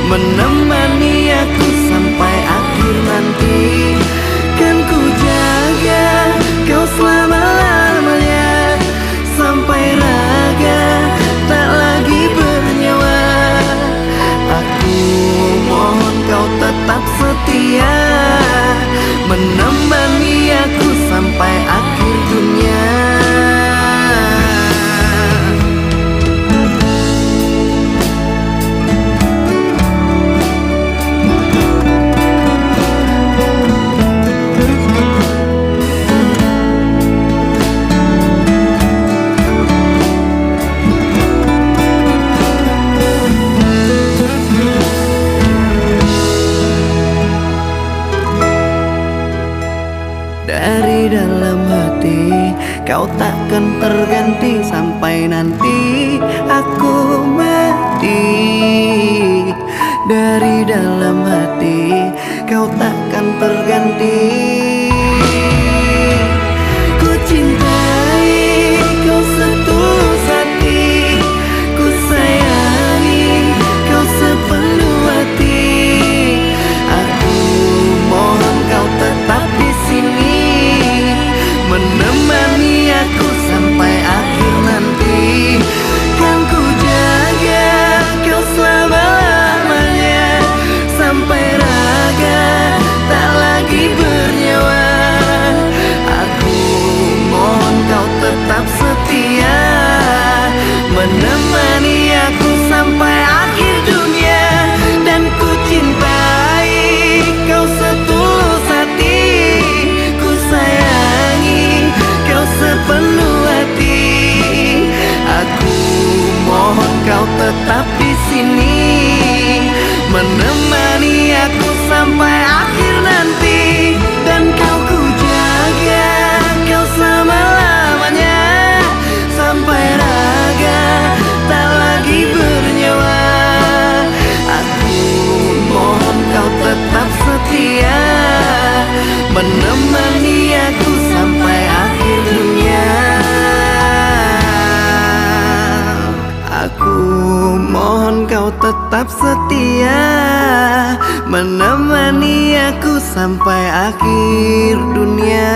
menemani aku sampai akhir nanti. Kan ku jaga kau selama-lamanya, sampai raga tak lagi bernyawa. Aku mohon kau tetap setia, menemani aku sampai akhir dunia. Dari dalam hati kau takkan terganti sampai nanti aku mati. Dari dalam hati kau takkan terganti. Ku cintai kau setulus hati, ku sayangi kau sepenuh hati. Aku mohon kau tetap di sini, menemani aku sampai akhir nanti. Kan ku jaga kau selama-lamanya, sampai raga tak lagi bernyawa. Aku mohon kau tetap setia, menemani aku sampai akhir dunia. Dan ku cintai kau setulus hati, ku sayangi kau sepenuh hati. Aku mohon kau tetap di sini, menemani aku sampai akhir nanti. Dan kau ku jaga kau selama-lamanya, sampai raga tak lagi bernyawa. Aku mohon kau tetap setia, menemani aku sampai akhir dunia. Aku mohon kau tetap setia, menemani aku sampai akhir dunia.